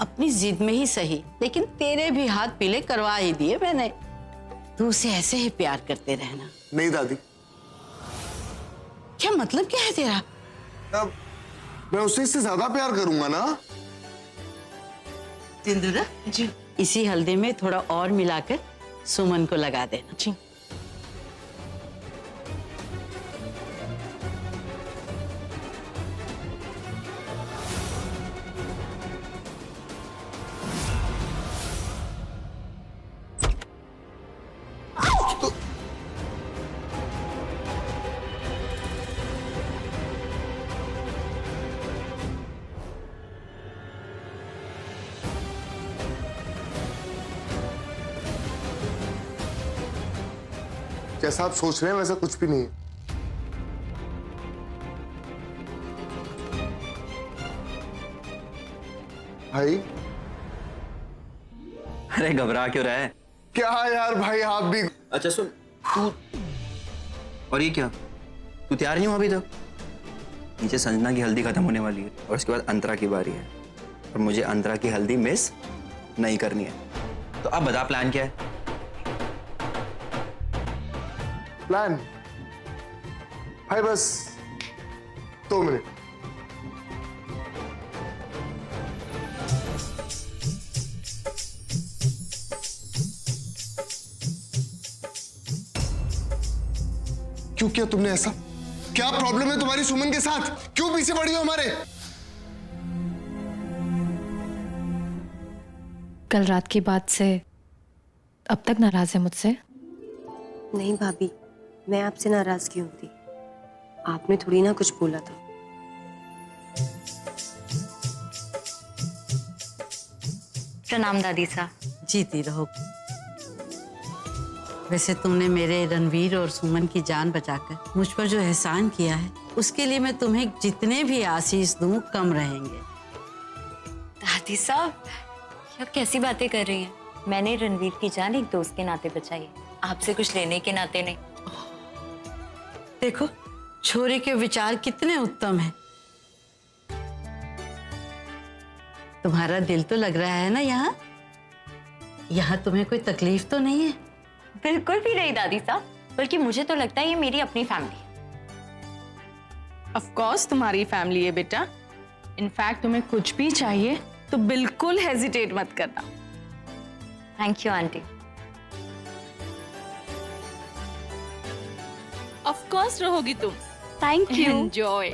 अपनी जिद में ही सही, लेकिन तेरे भी हाथ पीले करवा ही दिए मैंने। तू उसे ऐसे ही प्यार करते रहना। नहीं दादी। क्या मतलब क्या है तेरा? अब मैं उससे इससे ज्यादा प्यार करूंगा ना। सिंदूरा जी, इसी हल्दी में थोड़ा और मिलाकर सुमन को लगा देना। जी। जैसा आप सोच रहे हैं वैसा कुछ भी नहीं है। भाई अरे घबरा क्यों रहा है? क्या यार भाई आप भी। अच्छा सुन, तू और ये क्या, तू तैयार नहीं हुआ अभी तक? नीचे संजना की हल्दी खत्म होने वाली है और उसके बाद अंतरा की बारी है और मुझे अंतरा की हल्दी मिस नहीं करनी है। तो अब बता प्लान क्या है? प्लान भाई बस 2 मिनट। क्यों किया तुमने ऐसा? क्या प्रॉब्लम है तुम्हारी सुमन के साथ? क्यों पीछे पड़ी हो हमारे? कल रात की बात से अब तक नाराज है मुझसे? नहीं भाभी, मैं आपसे नाराज क्यों थी? आपने थोड़ी ना कुछ बोला था। प्रणाम दादी साहब। जीती रहो। वैसे तुमने मेरे रणवीर और सुमन की जान बचाकर मुझ पर जो एहसान किया है, उसके लिए मैं तुम्हें जितने भी आशीष दूं कम रहेंगे। दादी साहब, आप कैसी बातें कर रही हैं? मैंने रणवीर की जान एक दोस्त के नाते बचाई है, आपसे कुछ लेने के नाते नहीं। देखो छोरे के विचार कितने उत्तम हैं। तुम्हारा दिल तो लग रहा है ना यहाँ? यहाँ तुम्हें कोई तकलीफ तो नहीं है? बिल्कुल भी नहीं दादी साहब, बल्कि मुझे तो लगता है ये मेरी अपनी फैमिली है। ऑफ कोर्स तुम्हारी फैमिली है बेटा। इनफैक्ट तुम्हें कुछ भी चाहिए तो बिल्कुल हेजिटेट मत करना। Thank you aunty. Of course रहोगी तुम। Thank you. एंजॉय।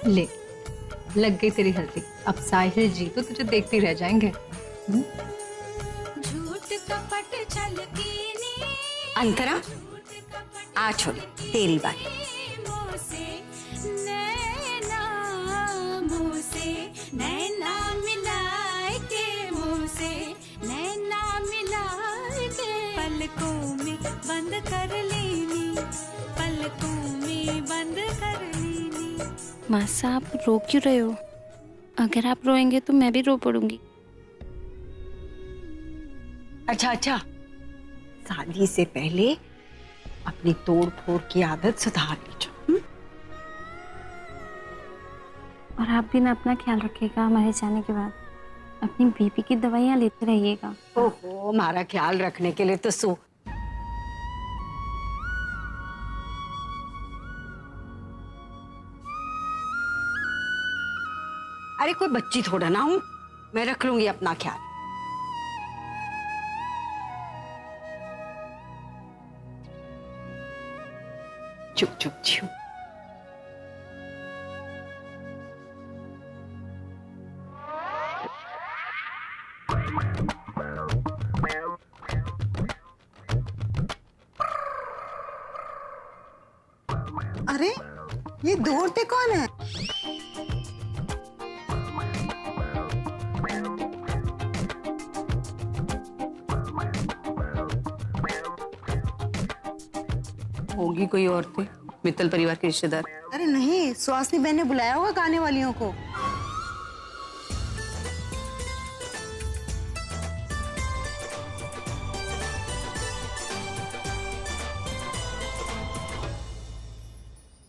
ले, लग गई तेरी हल्दी। अब साहिल जी तो तुझे देखते ही रह जाएंगे। अंतरा, आ छोड़ी, तेरी बात। बंद कर लेनी, पलकों में बंद कर लेनी। मासा, आप रो क्यों रहे हो? अगर आप रोएंगे तो मैं भी रो पड़ूंगी। अच्छा अच्छा, शादी से पहले अपनी तोड़ फोड़ की आदत सुधार लीजिए। और आप भी ना अपना ख्याल रखिएगा। हमारे जाने के बाद अपनी बीपी की दवाइयाँ लेते रहिएगा। ओहो, हमारा ख्याल रखने के लिए तो सो। अरे कोई बच्ची थोड़ा ना हूं, मैं रख लूंगी अपना ख्याल। चुप चुप चुप। अरे ये दौड़ते कौन है? होगी कोई औरतें, मित्तल परिवार के रिश्तेदार। अरे नहीं, सुहासिनी बहन ने बुलाया होगा गाने वालियों को।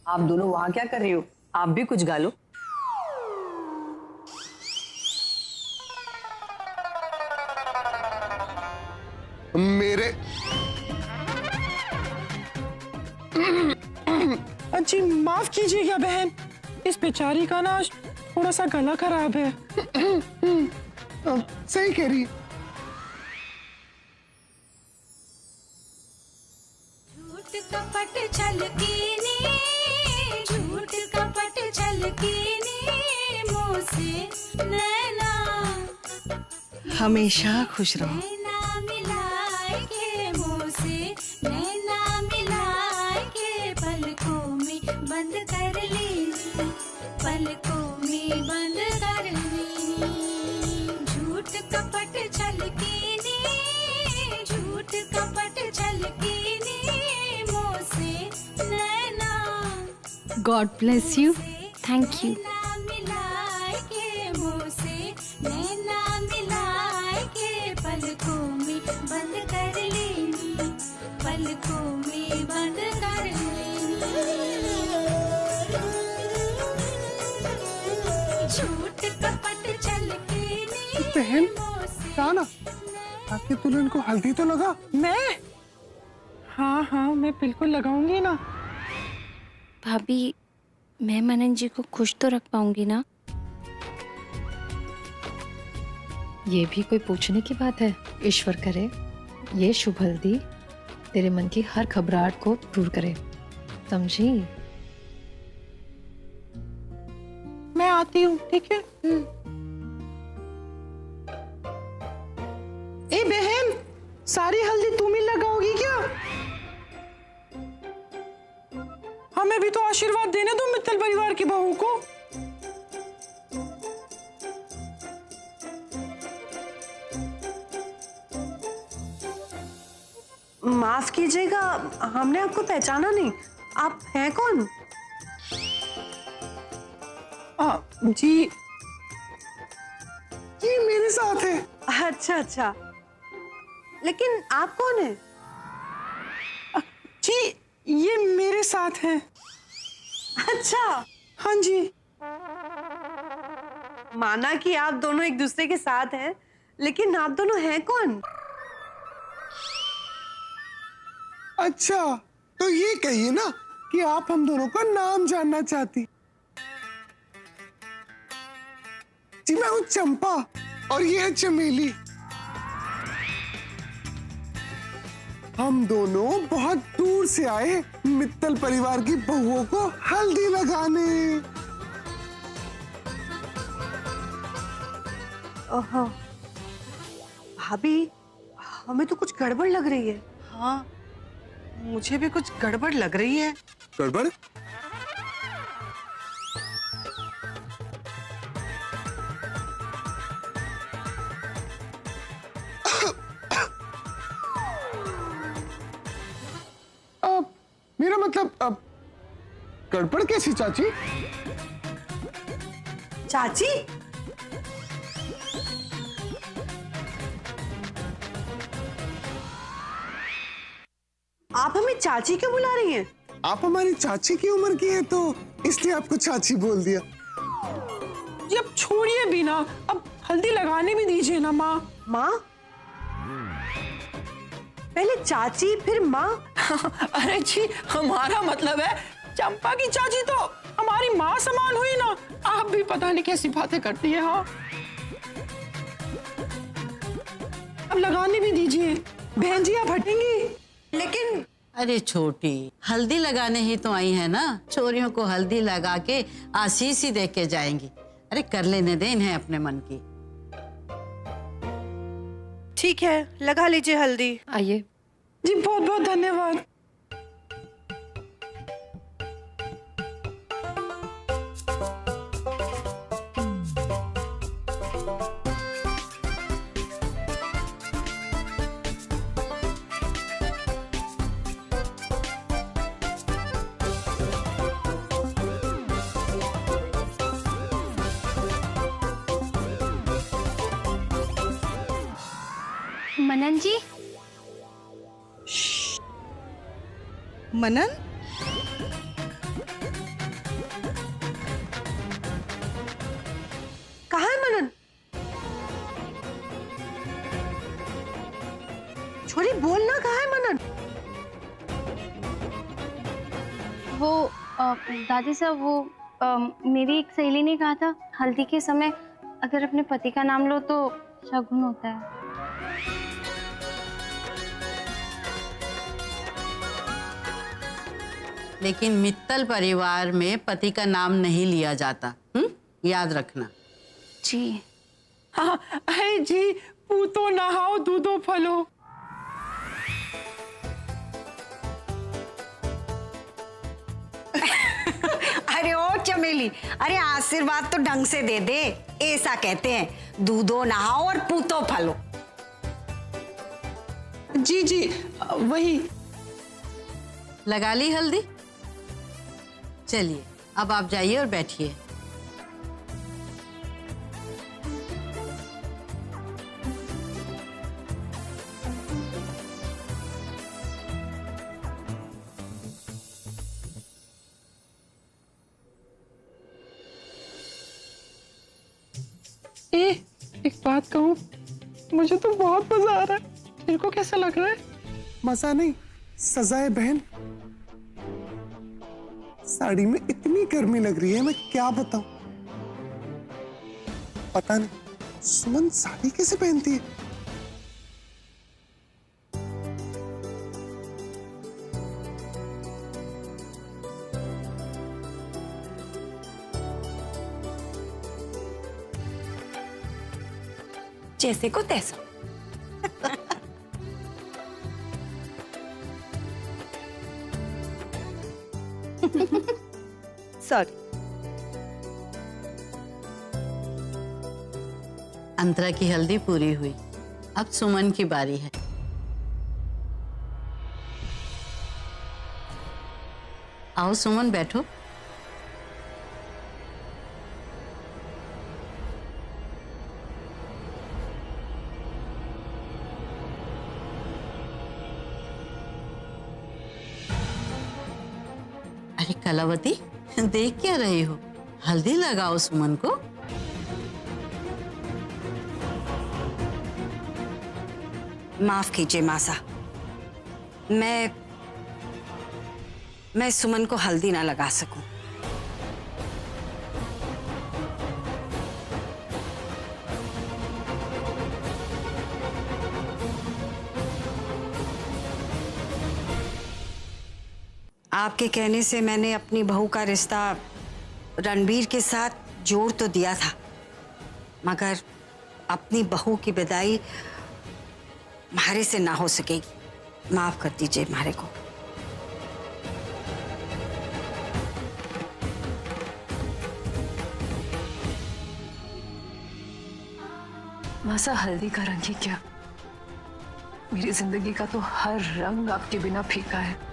आप दोनों वहां क्या कर रही हो? आप भी कुछ गा लो। मेरे जी माफ कीजिएगा बहन, इस बेचारी का ना थोड़ा सा गला खराब है। सही कह रही। झूठ कपट छलकीनी, झूठ कपट छलकीनी, मुँह से नैना हमेशा खुश रहो। नैना मिलाए के, मुँह से नैना मिलाए के, पलकों में बंद कर ली, पलकों में बंद कर ली। झूठ कपट छलकीनी, झूठ कपट छलकीनी, मुँह से नैना God bless you. Thank you. नैना मिलाए के, मुँह से नैना मिलाए के, पलकों में बंद कर लेनी, पलकों में बंद कर लेनी। झूठ कपट छलकीनी, बहन मुँह से क्या ना, आपकी दुल्हन को हल्दी तो लगा। मैं? हाँ हाँ, मैं बिल्कुल लगाऊंगी ना। भाभी, मैं मनन जी को खुश तो रख पाऊंगी ना? ये भी कोई पूछने की बात है? ईश्वर करे ये शुभ हल्दी तेरे मन की हर घबराहट को दूर करे, समझी? मैं आती हूँ, ठीक है? ए बहन, सारी हल्दी तुम ही लगाओगी क्या? हमें भी तो आशीर्वाद देने दो मित्तल परिवार की बहू को। माफ कीजिएगा, हमने आपको पहचाना नहीं। आप हैं कौन? जी ये मेरे साथ है। अच्छा अच्छा, लेकिन आप कौन है? जी, ये मेरे साथ है। अच्छा, हाँ जी। माना कि आप दोनों एक दूसरे के साथ हैं, लेकिन आप दोनों हैं कौन? अच्छा, तो ये कहिए ना कि आप हम दोनों का नाम जानना चाहती। जी मैं हूँ चंपा और ये है चमेली। हम दोनों बहुत दूर से आए मित्तल परिवार की बहुओं को हल्दी लगाने। ओहो, भाभी, हमें तो कुछ गड़बड़ लग रही है। हाँ, मुझे भी कुछ गड़बड़ लग रही है। गड़बड़? मेरा मतलब गड़बड़ कैसी चाची? चाची? आप हमें चाची क्यों बुला रही हैं? आप हमारी चाची की उम्र की है तो इसलिए आपको चाची बोल दिया। जी अब छोड़िए भी ना, अब हल्दी लगाने भी दीजिए ना माँ। माँ? पहले चाची फिर माँ? अरे जी, हमारा मतलब है चंपा की चाची तो हमारी माँ समान हुई ना। आप भी पता नहीं कैसी बातें करती है। हाँ, अब लगाने भी दीजिए। बहन जी आप हटेंगी? लेकिन अरे छोटी, हल्दी लगाने ही तो आई है ना, छोरियों को हल्दी लगा के आशीष ही दे के जाएंगी। अरे कर लेने दे इन्हें अपने मन की। ठीक है, लगा लीजिए हल्दी। आइए। जी बहुत बहुत धन्यवाद। मनन जी। मनन? कहाँ है मनन? छोरी दादी साहब वो मेरी एक सहेली ने कहा था हल्दी के समय अगर अपने पति का नाम लो तो शगुन होता है। लेकिन मित्तल परिवार में पति का नाम नहीं लिया जाता, याद रखना। जी हाँ, अरे जी, पूतो नहाओ दूधो फलो। अरे ओ चमेली, अरे आशीर्वाद तो ढंग से दे दे, ऐसा कहते हैं दूधो नहाओ और पूतो फलो। जी जी, वही। लगा ली हल्दी? चलिए अब आप जाइए और बैठिए। एक बात कहूँ, मुझे तो बहुत मजा आ रहा है। तेरे को कैसा लग रहा है? मजा नहीं, सजा है बहन। साड़ी में इतनी गर्मी लग रही है, मैं क्या बताऊं। पता नहीं सुमन साड़ी कैसे पहनती है। जैसे को तैसा। सॉरी। अंतरा की हल्दी पूरी हुई, अब सुमन की बारी है। आओ सुमन, बैठो। अरे कलावती, देख क्या रही हो? हल्दी लगाओ सुमन को। माफ कीजिए मासा, मैं सुमन को हल्दी ना लगा सकूं। आपके कहने से मैंने अपनी बहू का रिश्ता रणबीर के साथ जोड़ तो दिया था, मगर अपनी बहू की विदाई मारे से ना हो सकेगी। माफ कर दीजिए मारे को। मासा, हल्दी का रंग ही क्या, मेरी जिंदगी का तो हर रंग आपके बिना फीका है।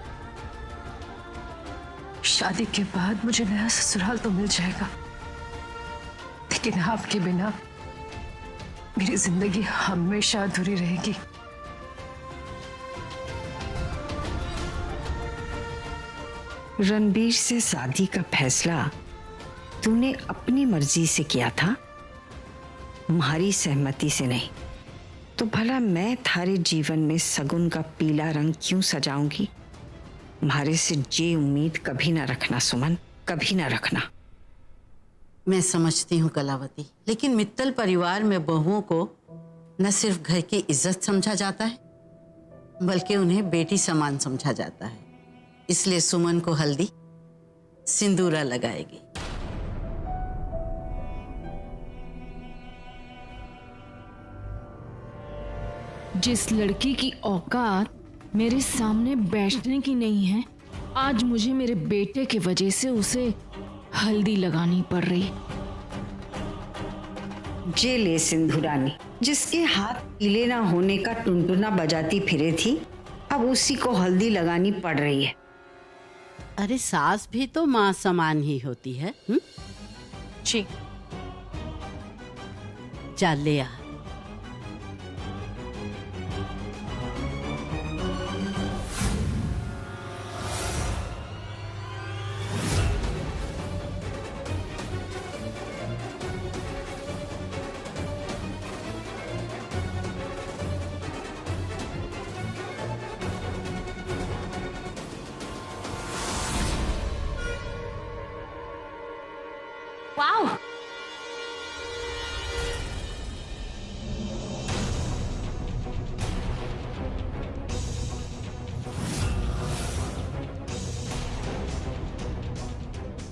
शादी के बाद मुझे नया ससुराल तो मिल जाएगा, लेकिन आपके बिना मेरी जिंदगी हमेशा अधूरी रहेगी। रणबीर से शादी का फैसला तूने अपनी मर्जी से किया था, हमारी सहमति से नहीं। तो भला मैं थारे जीवन में सगुन का पीला रंग क्यों सजाऊंगी? हमारे से ये उम्मीद कभी ना रखना सुमन, कभी ना रखना। मैं समझती हूँ कलावती, लेकिन मित्तल परिवार में बहुओं को न सिर्फ घर की इज्जत समझा जाता है, बल्कि उन्हें बेटी समान समझा जाता है। इसलिए सुमन को हल्दी सिंदूरा लगाएगी। जिस लड़की की औकात मेरे सामने बैठने की नहीं है, आज मुझे मेरे बेटे की वजह से उसे हल्दी लगानी पड़ रही। जे ले सिंधुरानी, जिसके हाथ पीले ना होने का टुनटुना बजाती फिरे थी, अब उसी को हल्दी लगानी पड़ रही है। अरे सास भी तो माँ समान ही होती है। जी। चल ले आ। वाओ।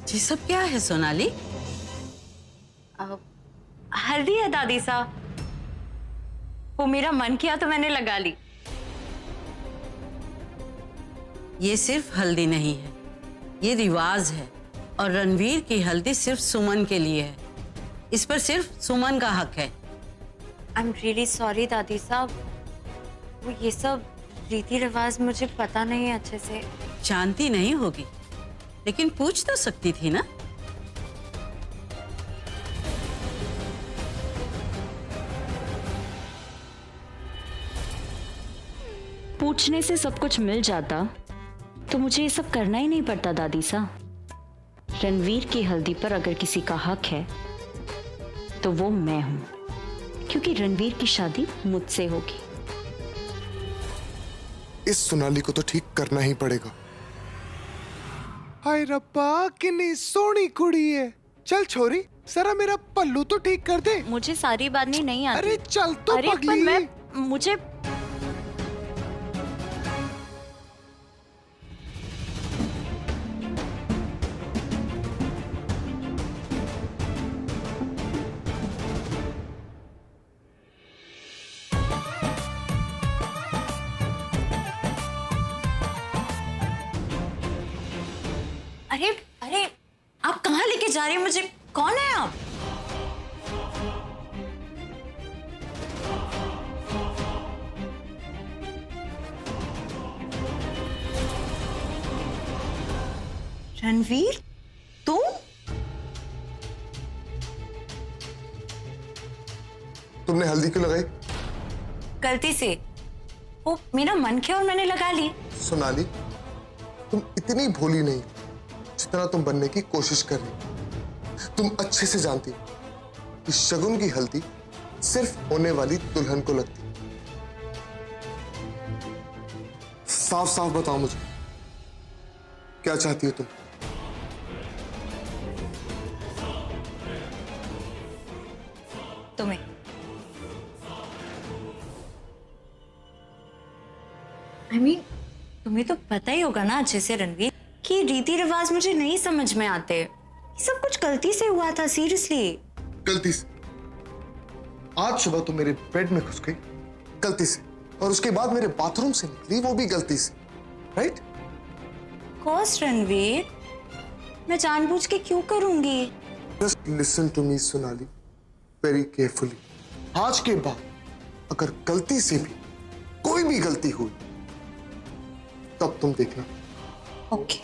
ये सब क्या है सोनाली? हल्दी है दादी साहब, वो मेरा मन किया तो मैंने लगा ली। ये सिर्फ हल्दी नहीं है, ये रिवाज है। और रणवीर की हल्दी सिर्फ सुमन के लिए है। इस पर सिर्फ सुमन का हक है। आई एम रियली सॉरी दादी साहब, वो ये सब रीति रिवाज मुझे पता नहीं है अच्छे से। जानती नहीं होगी, लेकिन पूछ तो सकती थी ना। पूछने से सब कुछ मिल जाता तो मुझे ये सब करना ही नहीं पड़ता दादी साहब। रणवीर की हल्दी पर अगर किसी का हक है तो वो मैं हूं, क्योंकि रणवीर की शादी मुझसे होगी। इस सोनाली को तो ठीक करना ही पड़ेगा। हाय रब्बा, कितनी सोहनी कुड़ी है। चल छोरी, जरा मेरा पल्लू तो ठीक कर दे। मुझे सारी बात नहीं आती। अरे चल तो अरे पगली। पर मुझे अरे अरे आप कहाँ लेके जा रही हैं मुझे? कौन है आप? रणवीर, तू? तुमने हल्दी क्यों लगाई? गलती से, वो मेरा मन किया और मैंने लगा ली। सोनाली, तुम इतनी भोली नहीं जितना तुम बनने की कोशिश कर रही। तुम अच्छे से जानती हो कि शगुन की हल्दी सिर्फ होने वाली दुल्हन को लगती। साफ साफ बताओ मुझे, क्या चाहती हो तुम? तुम्हें। I mean, तुम्हें तो पता ही होगा ना अच्छे से रणवीर कि रीति रिवाज मुझे नहीं समझ में आते। ये सब कुछ गलती से हुआ था, सीरियसली। गलती से? आज सुबह तुम मेरे बेड में घुस गई गलती से, और उसके बाद मेरे बाथरूम से निकली वो भी गलती से, राइट? कोर्स रणवीर, मैं जानबूझ के क्यों करूंगी? Just listen to me, Sonali, very carefully. आज के बाद अगर गलती से भी कोई भी गलती हुई तब तुम देखना। ओके।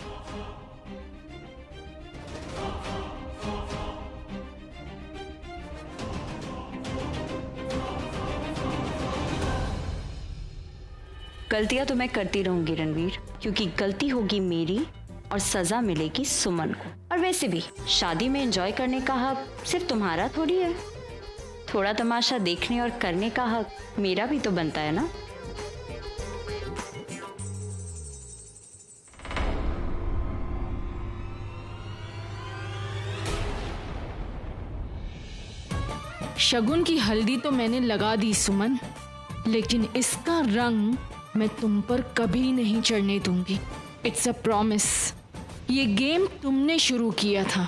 गलतियां तो मैं करती रहूंगी रणवीर, क्योंकि गलती होगी मेरी और सजा मिलेगी सुमन को। और वैसे भी शादी में एंजॉय करने का हक सिर्फ तुम्हारा थोड़ी है, थोड़ा तमाशा देखने और करने का हक मेरा भी तो बनता है ना। शगुन की हल्दी तो मैंने लगा दी सुमन, लेकिन इसका रंग मैं तुम पर कभी नहीं चढ़ने दूंगी। It's a promise. ये गेम तुमने शुरू किया था,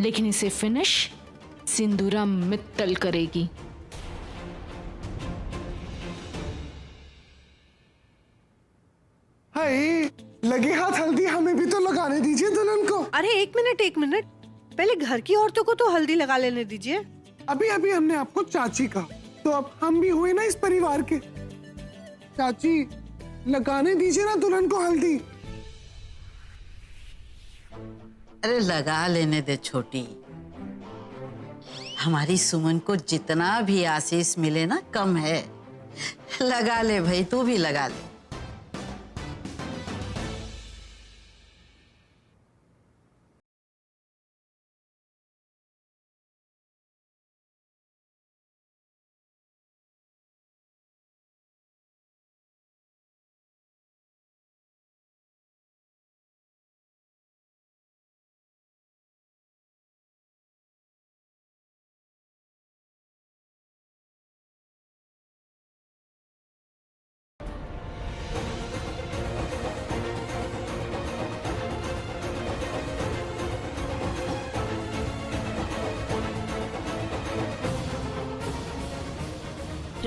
लेकिन इसे फिनिश सिंदूरा मित्तल करेगी। हाय, लगे हाथ हल्दी हमें भी तो लगाने दीजिए दुल्हन को। अरे एक मिनट, पहले घर की औरतों को तो हल्दी लगा लेने दीजिए। अभी अभी हमने आपको चाची कहा, तो अब हम भी हुए ना इस परिवार के। चाची, लगाने दीजिए ना दुल्हन को हल्दी। अरे लगा लेने दे छोटी। हमारी सुमन को जितना भी आशीष मिले ना कम है। लगा ले भाई, तू भी लगा ले।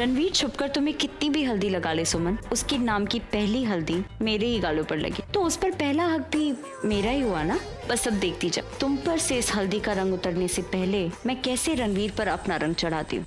रणवीर छुपकर तुम्हें कितनी भी हल्दी लगा ले सुमन, उसके नाम की पहली हल्दी मेरे ही गालों पर लगी तो उस पर पहला हक भी मेरा ही हुआ ना। बस अब देखती जा तुम पर से इस हल्दी का रंग उतरने से पहले मैं कैसे रणवीर पर अपना रंग चढ़ाती हूँ।